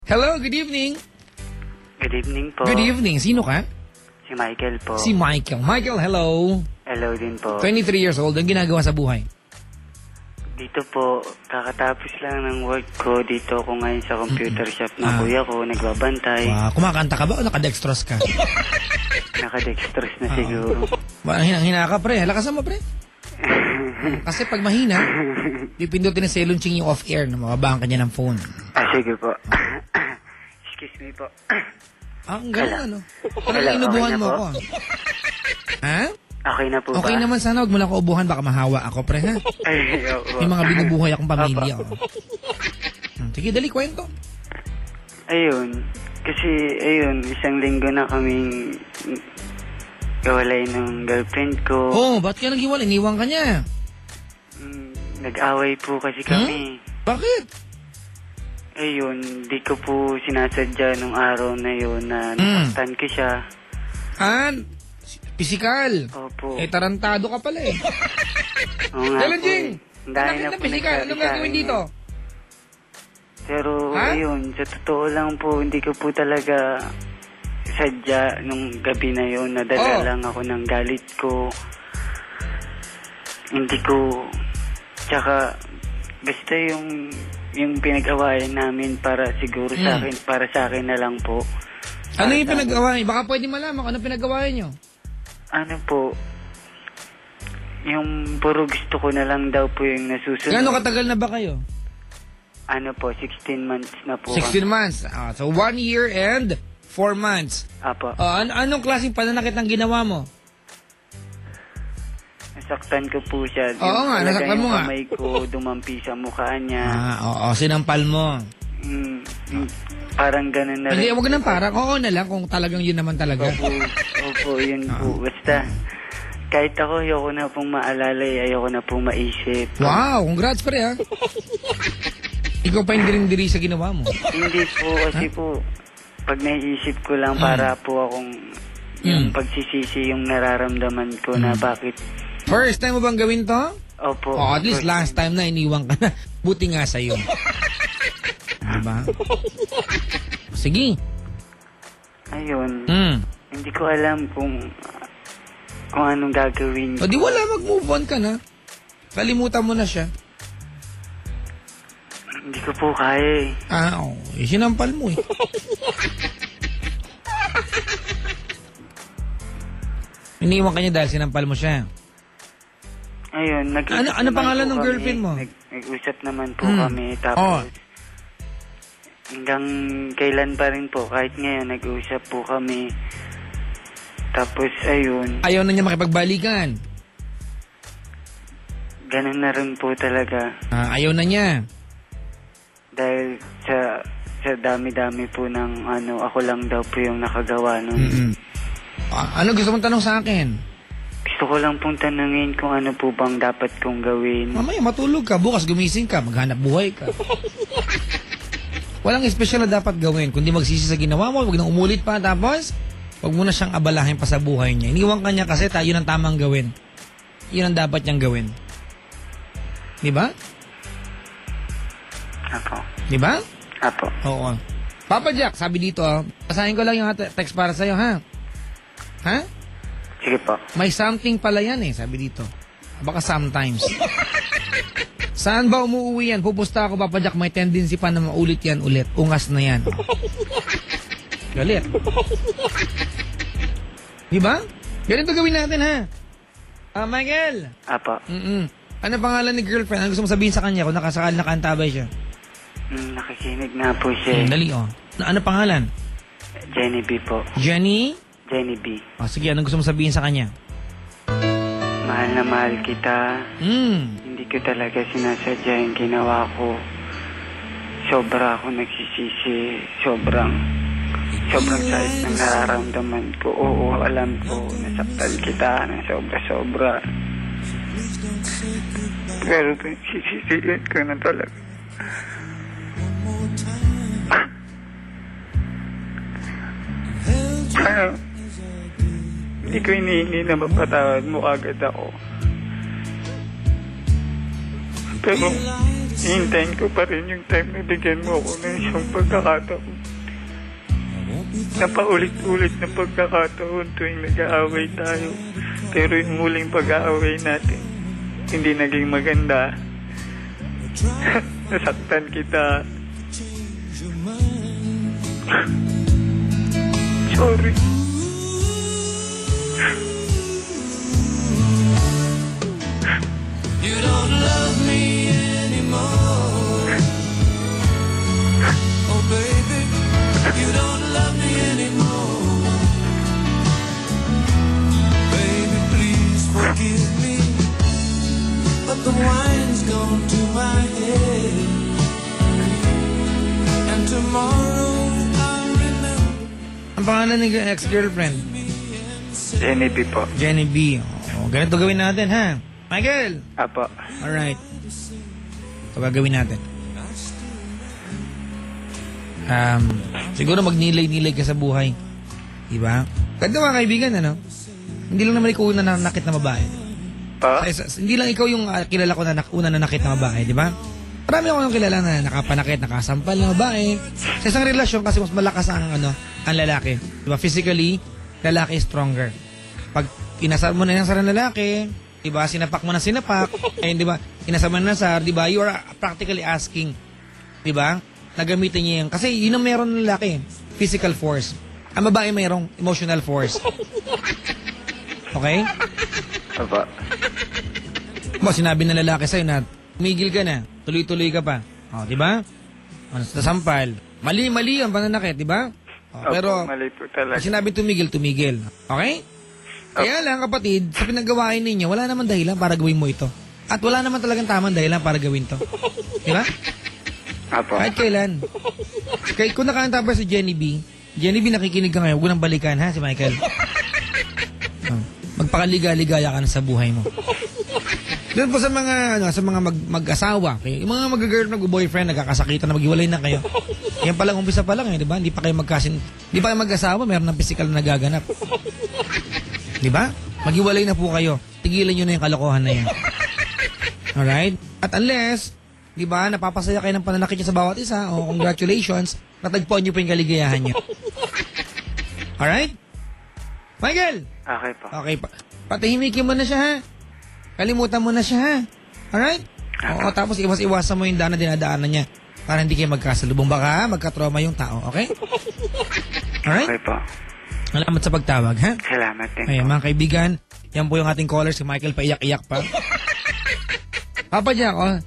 Hello, good evening. Good evening po. Good evening. Sino ka? Si Michael po. Si Michael. Michael, hello. Hello din po. 23 years old. Ang ginagawa sa buhay? Dito po, kakatapos lang ng work ko. Dito ako ngayon sa computer shop ng kuya ko. Nagbabantay. Kumakanta ka ba o nakadextrose ka? Nakadextrose na siguro. Hina ka, pre. Lakasan mo, pre. Kasi pag mahina, pipindutin na si Lunching yung off-air na mababaan ka niya ng phone. Sige po. Excuse me po. Ang galing, ano? Parang inubuhan mo ako. Ha? Okay na po ba? Okay naman sana. Huwag mo lang ako ubuhan. Baka mahawa ako, pre, ha? Ay, opo. May mga binubuhay akong pamilya. Sige, dali, kwento. Ayun. Kasi, isang linggo na kaming kawalay ng girlfriend ko. Ba't ka naghiwalay? Iniwan ka niya. Nag-away po kasi kami. Bakit? Ayun, di ko po sinasadya nung araw na yun na nasaktan ko siya. Pisikal. Opo. Tarantado ka pala eh. Oo nga po. Jing, Dahil na po pisikal. Anong gagawin dito? Pero, ayun, sa totoo lang po, hindi ko po talaga sadya nung gabi na yun. Nadala lang ako ng galit ko. Hindi ko, tsaka, basta yung pinag-awayan namin para siguro sa akin, para sa akin na lang po. Ano yung pinag-awayan? Baka pwede malaman kung ano pinag-awayan nyo? Ano po, yung puro gusto ko na lang daw po yung nasusunod. Gano'ng katagal na ba kayo? Ano po, 16 months na po. 16 months. So 1 year and 4 months. Apo. Anong klaseng pananakit ang ginawa mo? Nasaktan ko po siya. Oo nga, nasaktan mo nga. Yung kamay ko dumampi sa mukha niya. Sinampal mo. Parang ganun na Hindi, rin. wag na parang. Oo na lang kung talagang yun naman talaga. Opo, yun po. Basta, kahit ako, ayoko na pong maalala, ayoko na pong maisip. Wow, congrats pare ha. Ikaw pa yung diring-diri sa ginawa mo. Hindi po, kasi po, pag naiisip ko lang para po akong yung pagsisisi yung nararamdaman ko na bakit. First time mo bang gawin to? Opo. At least last time na iniwan ka na. Buti nga sa'yo. Diba? Sige. Ayun. Hindi ko alam kung anong gagawin. O di wala, mag-move on ka na. Kalimutan mo na siya. Hindi ko po kaya eh. Sinampal mo eh. Iniwan ka niya dahil sinampal mo siya. Ayun, ano pangalan ng girlfriend mo? Nag-usap naman po kami, tapos hanggang kailan pa rin po, kahit ngayon nag-usap po kami. Tapos ayun. Ayaw na niya makipagbalikan. Ganun na rin po talaga. Ayaw na niya. Dahil sa dami-dami po ng ako lang daw po yung nakagawa nun. Ano gusto mong tanong sa akin? Gusto ko lang pong tanungin kung ano po bang dapat kong gawin. Mamaya matulog ka, bukas gumising ka, maghanap buhay ka. Walang espesyal na dapat gawin, kundi magsisi sa ginawa mo, wag nang umulit pa, tapos wag mo na siyang abalahin pa sa buhay niya. Iniwan ka niya kasi yun ang tamang gawin. Yun ang dapat niyang gawin. Diba? Apo. Diba? Apo. Oo. Papa Jack, sabi dito, basahin ko lang yung text para sa'yo, ha? Ha? Sige po. May something pala yan eh, sabi dito. Baka sometimes. Saan ba umuwi yan? Pupusta ako, Papa Jack, may tendency pa na maulit yan ulit. Ungas na yan. Galit. Diba? Ganito gawin natin, ha? Michael! Apo. Ano pangalan ni girlfriend? Ano gusto mo sabihin sa kanya kung nakasakal nakaantabay siya? Nakikinig na po siya. Dali, ano pangalan? Jenny B po. Jenny? Jenny B. Sige, anong gusto mo sabihin sa kanya? Mahal na mahal kita. Hindi ko talaga sinasadya yung ginawa ko. Sobra ako nagsisisi. Sobrang sakit ng nararamdaman ko. Oo, alam ko. Nasaktan kita ng sobra-sobra. Pero sisisiin ko na talaga. Hindi ko hinihingi na mapatawad mo agad ako. Pero Hintayin ko pa rin yung time na bigyan mo ako ng isang pagkakataon. Napaulit-ulit na pagkakataon tuwing nag-aaway tayo. Pero yung muling pag-aaway natin, hindi naging maganda. Nasaktan kita. Sorry. You don't love me anymore. Oh baby, you don't love me anymore. Baby, please forgive me, but the wine's gone to my head. And tomorrow I'll remember. Ang pangalan ng ex-girlfriend? Jenny B po. Jenny B. O, ganito gawin natin, ha? Michael! Apo. Alright. Ito gagawin natin. Siguro magnilay-nilay ka sa buhay. Diba? Ganda mga kaibigan, ano? Hindi lang naman ikaw una na nakit na babae. Pa? Hindi lang ikaw yung kilala ko na una na nakit na babae, di ba? Marami ako yung kilala na nakapanakit, nakasampal na babae. Sa isang relasyon kasi mas malakas ang lalaki. Di ba? Physically, lalaki is stronger. Pag inasar mo na yung sarang lalaki, di ba? Sinapak mo na sinapak, di ba? Inasar mo na nasar, di ba? You are practically asking, di ba? Nagamitin niya yan. Kasi yun ang meron ng lalaki, physical force. Ang babae mayroong emotional force. Okay? Apo. Ba, sinabi ng lalaki sa'yo na tumigil ka na, tuloy-tuloy ka pa. O, di ba? O, nasasampal. Mali ang pananakit, di ba? O, pero, Opo, mali po talaga. pag sinabi tumigil. Okay? Kaya lang, kapatid, sa pinagawain ninyo, wala naman dahilan para gawin mo ito. At wala naman talagang tamang dahilan para gawin to. Di ba? Apo. Kahit kailan. Kung nakanta pa si Jenny B, nakikinig ka ngayon, huwag nang balikan, ha, si Michael. Magpakaliga-ligaya ka na sa buhay mo. Doon po sa mga mag-asawa, okay? Yung mga mag-girl, mag-boyfriend, nagkakasakitan na maghiwalay na kayo. Yan pa lang, umpisa pa lang, di ba? Hindi pa kayo mag-asawa, meron ng physical na nagaganap. Di ba? Maghiwalay na po kayo. Tigilan nyo na yung kalokohan na yan. Alright? At unless, di ba, napapasaya kayo ng pananakit nyo sa bawat isa, o congratulations, natagpuan nyo pa yung kaligayahan nyo. Alright? Michael! Okay po. Okay, patahimikin mo na siya, ha? Kalimutan mo na siya, ha? Alright? Oo, tapos iwas-iwasan mo yung daan na dinadaanan niya para hindi kayo magkasalubong. Baka magka-trauma yung tao, okay? Alright? Okay po. Salamat sa pagtawag, ha? Salamat din Ay, po. mga kaibigan, yan po yung ating caller, si Michael, paiyak-iyak pa. Papa Jack, oh,